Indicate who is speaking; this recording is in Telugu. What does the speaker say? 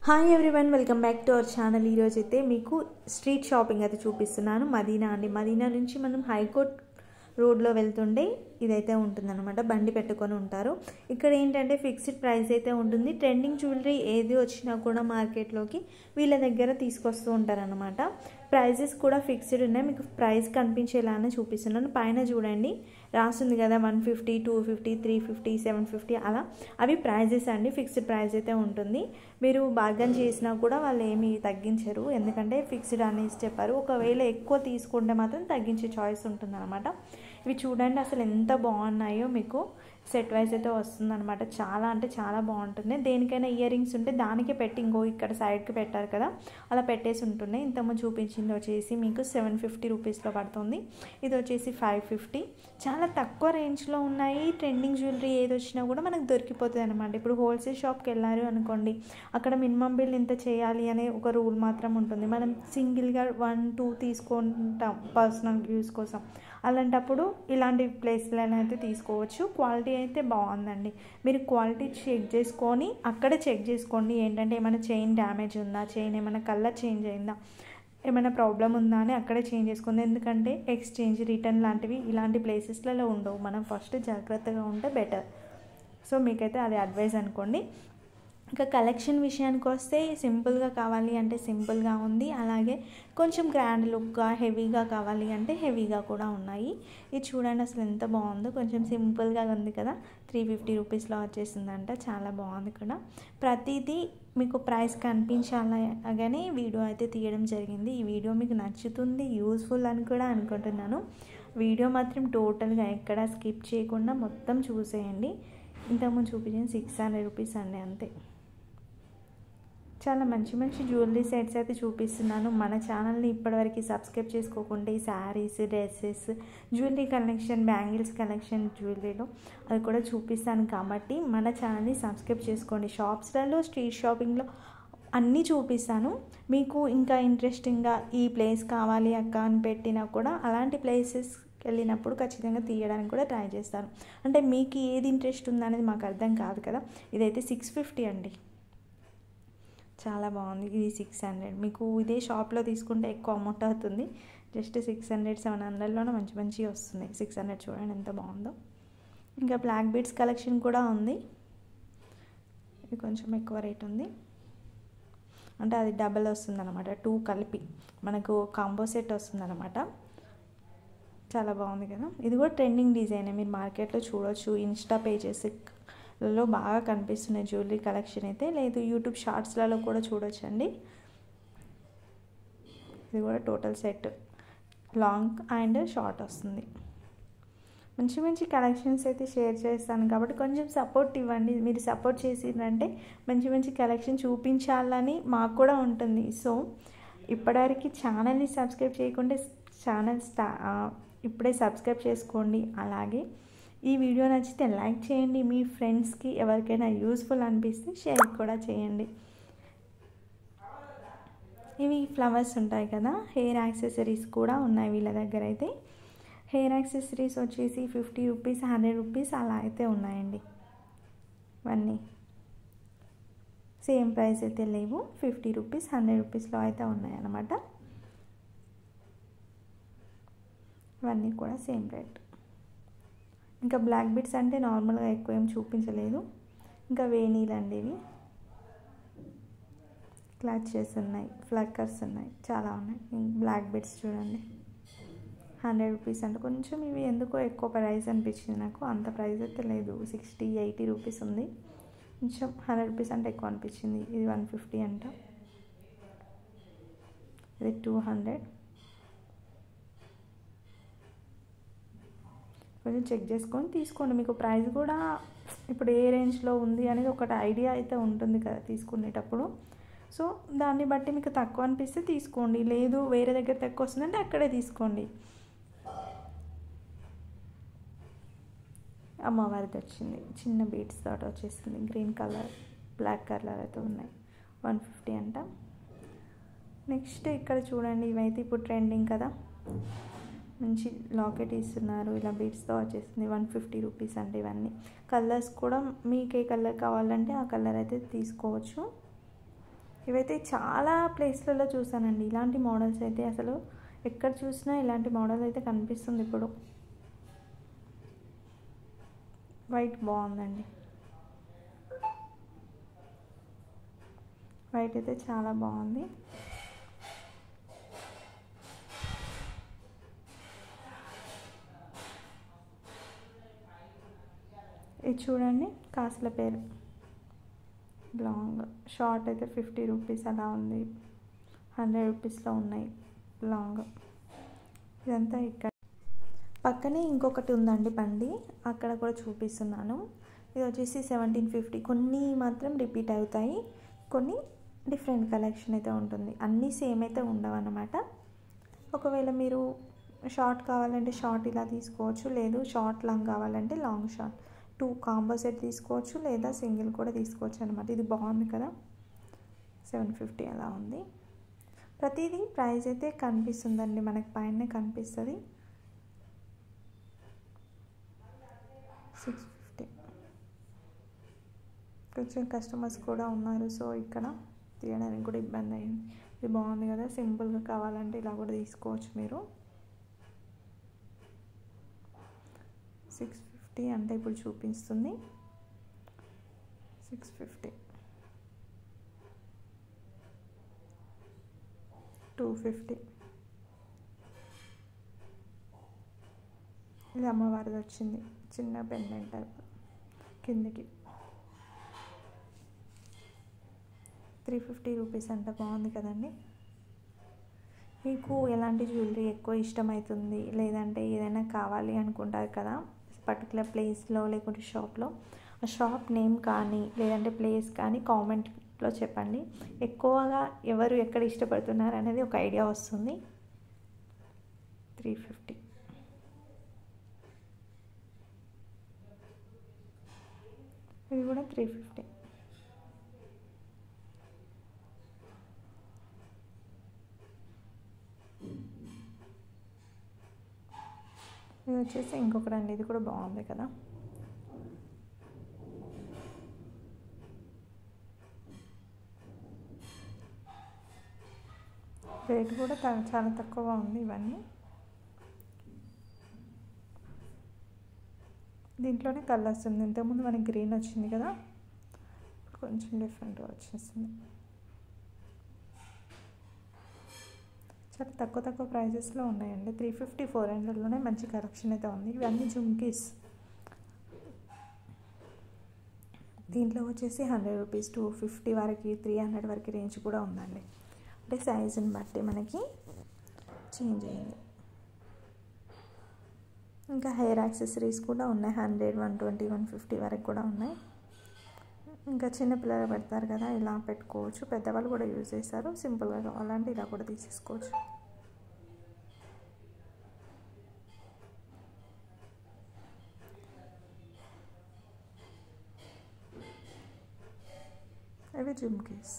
Speaker 1: Hi everyone, welcome back to our channel. ఈరోజు అయితే మీకు స్ట్రీట్ షాపింగ్ అయితే చూపిస్తున్నాను. మదీనా అండి. మదీనా నుంచి మనం హైకోర్ట్ రోడ్లో వెళ్తుండే ఇదైతే ఉంటుందన్నమాట. బండి పెట్టుకొని ఉంటారు. ఇక్కడ ఏంటంటే ఫిక్స్డ్ ప్రైస్ అయితే ఉంటుంది. ట్రెండింగ్ జ్యువెలరీ ఏది వచ్చినా కూడా మార్కెట్లోకి వీళ్ళ దగ్గర తీసుకొస్తూ ఉంటారనమాట. ప్రైజెస్ కూడా ఫిక్స్డ్ ఉన్నాయి. మీకు ప్రైస్ కనిపించేలానే చూపిస్తున్నాను. పైన చూడండి రాస్తుంది కదా 150, 250, 350, 750 అలా. అవి ప్రైజెస్ అండి. ఫిక్స్డ్ ప్రైస్ అయితే ఉంటుంది. మీరు బార్గెన్ చేసినా కూడా వాళ్ళు ఏమీ తగ్గించరు, ఎందుకంటే ఫిక్స్డ్ అనేసి చెప్పారు. ఒకవేళ ఎక్కువ తీసుకుంటే మాత్రం తగ్గించే చాయిస్ ఉంటుందన్నమాట. ఇవి చూడండి అసలు ఎంత బాగున్నాయో. మీకు సెట్ వైజ్ అయితే వస్తుందన్నమాట. చాలా అంటే చాలా బాగుంటుంది. దేనికైనా ఇయర్ రింగ్స్ ఉంటే దానికే పెట్టి ఇంకో ఇక్కడ సైడ్కి పెట్టారు కదా, అలా పెట్టేసి ఉంటున్నాయి. ఇంతకుముందు చూపించింది వచ్చేసి మీకు 750 రూపీస్లో పడుతుంది. ఇది వచ్చేసి 550. చాలా తక్కువ రేంజ్లో ఉన్నాయి. ట్రెండింగ్ జ్యువెలరీ ఏది వచ్చినా కూడా మనకు దొరికిపోతుంది అనమాట. ఇప్పుడు హోల్సేల్ షాప్కి వెళ్ళారు అనుకోండి, అక్కడ మినిమం బిల్ ఇంత చేయాలి అనే ఒక రూల్ మాత్రం ఉంటుంది. మనం సింగిల్గా 1, 2 తీసుకుంటాం పర్సనల్ యూస్ కోసం. అలాంటప్పుడు ఇలాంటి ప్లేస్లను అయితే తీసుకోవచ్చు. క్వాలిటీ అయితే బాగుందండి. మీరు క్వాలిటీ చెక్ చేసుకొని అక్కడే చెక్ చేసుకోండి. ఏంటంటే ఏమైనా చైన్ డ్యామేజ్ ఉందా, చైన్ ఏమైనా కలర్ చేంజ్ అయిందా, ఏమైనా ప్రాబ్లం ఉందా అని అక్కడే చేంజ్ చేసుకోండి. ఎందుకంటే ఎక్స్చేంజ్, రిటర్న్ లాంటివి ఇలాంటి ప్లేసెస్లలో ఉండవు. మనం ఫస్ట్ జాగ్రత్తగా ఉంటే బెటర్. సో మీకైతే అది అడ్వైస్ అనుకోండి. ఇంకా కలెక్షన్ విషయానికి వస్తే సింపుల్గా కావాలి అంటే సింపుల్గా ఉంది, అలాగే కొంచెం గ్రాండ్ లుక్గా హెవీగా కావాలి అంటే హెవీగా కూడా ఉన్నాయి. ఇది చూడండి అసలు ఎంత బాగుందో. కొంచెం సింపుల్గా ఉంది కదా, 350 రూపీస్లో వచ్చేసిందంట. చాలా బాగుంది కూడా. ప్రతిదీ మీకు ప్రైస్ కనిపించాలగానే వీడియో అయితే తీయడం జరిగింది. ఈ వీడియో మీకు నచ్చుతుంది, యూస్ఫుల్ అని కూడా అనుకుంటున్నాను. వీడియో మాత్రం టోటల్గా ఎక్కడ స్కిప్ చేయకుండా మొత్తం చూసేయండి. ఇంతకుముందు చూపించింది 600 రూపీస్ అండి, అంతే. చాలా మంచి మంచి జ్యువెలరీ సెట్స్ అయితే చూపిస్తున్నాను. మన ఛానల్ని ఇప్పటివరకు సబ్స్క్రైబ్ చేసుకోకుండా ఈ saris, dresses, jewellery collection, bangles collection జ్యువెలరీలో అది కూడా చూపిస్తాను కాబట్టి మన ఛానల్ని సబ్స్క్రైబ్ చేసుకోండి. షాప్స్లలో, స్ట్రీట్ షాపింగ్లో అన్నీ చూపిస్తాను. మీకు ఇంకా ఇంట్రెస్టింగ్గా ఈ ప్లేస్ కావాలి అక్క అని పెట్టినా కూడా అలాంటి ప్లేసెస్ వెళ్ళినప్పుడు ఖచ్చితంగా తీయడానికి కూడా ట్రై చేస్తాను. అంటే మీకు ఏది ఇంట్రెస్ట్ ఉందనేది మాకు అర్థం కాదు కదా. ఇదైతే 650 అండి, చాలా బాగుంది. ఇది 600. మీకు ఇదే షాప్లో తీసుకుంటే ఎక్కువ అమౌంట్ అవుతుంది. జస్ట్ 600, 700లోనే మంచి మంచివి వస్తున్నాయి. 600 చూడండి ఎంత బాగుందో. ఇంకా బ్లాక్ బీడ్స్ కలెక్షన్ కూడా ఉంది. ఇది కొంచెం ఎక్కువ రేట్ ఉంది, అంటే అది డబల్ వస్తుందన్నమాట. 2 కలిపి మనకు కాంబో సెట్ వస్తుందన్నమాట. చాలా బాగుంది కదా. ఇది కూడా ట్రెండింగ్ డిజైనే, మీరు మార్కెట్లో చూడవచ్చు. ఇన్స్టా పేజెస్లో బాగా కనిపిస్తున్నాయి జ్యువెలరీ కలెక్షన్ అయితే. లేదు యూట్యూబ్ షార్ట్స్లలో కూడా చూడొచ్చండి. ఇది కూడా total set long and short వస్తుంది. మంచి మంచి కలెక్షన్స్ అయితే షేర్ చేస్తాను కాబట్టి కొంచెం సపోర్ట్ ఇవ్వండి. మీరు సపోర్ట్ చేసిందంటే మంచి మంచి కలెక్షన్ చూపించాలని మాకు కూడా ఉంటుంది. సో ఇప్పటివరకు ఛానల్ని సబ్స్క్రైబ్ చేయకుంటే ఛానల్ ఇప్పుడే సబ్స్క్రైబ్ చేసుకోండి. అలాగే ఈ వీడియో నచ్చితే లైక్ చేయండి. మీ ఫ్రెండ్స్కి ఎవరికైనా యూస్ఫుల్ అనిపిస్తే షేర్ కూడా చేయండి. ఇవి ఫ్లవర్స్ ఉంటాయి కదా, హెయిర్ యాక్సెసరీస్ కూడా ఉన్నాయి వీళ్ళ దగ్గర అయితే. హెయిర్ యాక్సెసరీస్ వచ్చేసి 50 రూపీస్, 100 రూపీస్ అలా అయితే ఉన్నాయండి. ఇవన్నీ సేమ్ ప్రైస్ అయితే లేవు. 50 రూపీస్, 100 రూపీస్లో అయితే ఉన్నాయన్నమాట. ఇవన్నీ కూడా సేమ్ రేట్. ఇంకా బ్లాక్ బీడ్స్ అంటే నార్మల్గా ఎక్కువ ఏం చూపించలేదు. ఇంకా వేణీలు అండి, ఇవి క్లచెస్ ఉన్నాయి, ఫ్లక్కర్స్ ఉన్నాయి, చాలా ఉన్నాయి. బ్లాక్ బీడ్స్ చూడండి 100 రూపీస్ అంటే కొంచెం ఇవి ఎందుకో ఎక్కువ ప్రైస్ అనిపించింది నాకు. అంత ప్రైస్ అయితే లేదు, 60, 80 రూపీస్ ఉంది. కొంచెం 100 రూపీస్ అంటే ఎక్కువ అనిపించింది. ఇది 150 అంట, ఇది 200. కొంచెం చెక్ చేసుకొని తీసుకోండి. మీకు ప్రైస్ కూడా ఇప్పుడు ఏ రేంజ్లో ఉంది అనేది ఒకటి ఐడియా అయితే ఉంటుంది కదా తీసుకునేటప్పుడు. సో దాన్ని బట్టి మీకు తక్కువ అనిపిస్తే తీసుకోండి, లేదు వేరే దగ్గర తక్కువ వస్తుందంటే అక్కడే తీసుకోండి. అమ్మవారిది వచ్చింది, చిన్న బీడ్స్ తోట వచ్చేసింది. గ్రీన్ కలర్, బ్లాక్ కలర్ అయితే ఉన్నాయి. 150 అంట. నెక్స్ట్ ఇక్కడ చూడండి, ఇవైతే ఇప్పుడు ట్రెండింగ్ కదా, మంచి లాకెట్ ఇస్తున్నారు. ఇలా బీడ్స్తో వచ్చేసింది. 150 రూపీస్ అంటే ఇవన్నీ కలర్స్ కూడా మీకు ఏ కలర్ కావాలంటే ఆ కలర్ అయితే తీసుకోవచ్చు. ఇవైతే చాలా ప్లేస్లలో చూసానండి ఇలాంటి మోడల్స్ అయితే. అసలు ఎక్కడ చూసినా ఇలాంటి మోడల్ అయితే కనిపిస్తుంది ఇప్పుడు. వైట్ బాగుందండి, వైట్ అయితే చాలా బాగుంది. ఇది చూడండి, కాసుల పేరు లాంగ్. షార్ట్ అయితే 50 రూపీస్ అలా ఉంది, 100 రూపీస్లో ఉన్నాయి లాంగ్. ఇదంతా ఇక్కడ పక్కనే ఇంకొకటి ఉందండి బండి, అక్కడ కూడా చూపిస్తున్నాను. ఇది వచ్చేసి 1750. కొన్ని మాత్రం రిపీట్ అవుతాయి, కొన్ని డిఫరెంట్ కలెక్షన్ అయితే ఉంటుంది. అన్నీ సేమ్ అయితే ఉండవు అన్నమాట. ఒకవేళ మీరు షార్ట్ కావాలంటే షార్ట్ ఇలా తీసుకోవచ్చు, లేదు షార్ట్ లాంగ్ కావాలంటే లాంగ్ షార్ట్ 2 కాంబో సెట్ తీసుకోవచ్చు, లేదా సింగిల్ కూడా తీసుకోవచ్చు అనమాట. ఇది బాగుంది కదా, 750 అలా ఉంది. ప్రతిదీ ప్రైస్ అయితే కనిపిస్తుందండి మనకి, పైన కనిపిస్తుంది. 650. కొంచెం కస్టమర్స్ కూడా ఉన్నారు, సో ఇక్కడ తీయడానికి కూడా ఇబ్బంది అయింది. ఇది బాగుంది కదా, సింపుల్గా కావాలంటే ఇలా కూడా తీసుకోవచ్చు మీరు. 650 అంటే ఇప్పుడు చూపిస్తుంది 650. 250. ఇది అమ్మవారిది వచ్చింది, చిన్న పెండెంట్ టైప్ కిందికి. 350 రూపీస్ అంట. బాగుంది కదండి. మీకు ఎలాంటి జ్యువెలరీ ఎక్కువ ఇష్టమవుతుంది, లేదంటే ఏదైనా కావాలి అనుకుంటారు కదా పర్టికులర్ ప్లేస్లో లేకుంటే షాప్లో, ఆ షాప్ నేమ్ కానీ లేదంటే ప్లేస్ కానీ కామెంట్లో చెప్పండి. ఎక్కువగా ఎవరు ఎక్కడ ఇష్టపడుతున్నారు అనేది ఒక ఐడియా వస్తుంది. 350. ఇది కూడా 350. ఇది వచ్చేసి ఇంకొకటి అండి, ఇది కూడా బాగుంది కదా. రేట్ కూడా చాలా తక్కువగా ఉంది ఇవన్నీ. దీంట్లోనే కలర్స్ ఉంది, ఇంతకుముందు మనకి గ్రీన్ వచ్చింది కదా, కొంచెం డిఫరెంట్గా వచ్చేసింది. చాలా తక్కువ ప్రైజెస్లో ఉన్నాయండి. 350, 400లోనే మంచి కలెక్షన్ అయితే ఉంది. ఇవన్నీ జుమ్కీస్. దీంట్లో వచ్చేసి 100 రూపీస్, 250 వరకు, 300 వరకు రేంజ్ కూడా ఉందండి. అంటే సైజుని బట్టి మనకి చేంజ్ అయ్యింది. ఇంకా హెయిర్ యాక్సెసరీస్ కూడా ఉన్నాయి, 100, 120, 150 వరకు కూడా ఉన్నాయి. ఇంకా చిన్నపిల్లలు పెడతారు కదా, ఇలా పెట్టుకోవచ్చు. పెద్దవాళ్ళు కూడా యూజ్ చేస్తారు. సింపుల్గా కావాలంటే ఇలా కూడా తీసేసుకోవచ్చు. ఇవి జుమ్కీస్.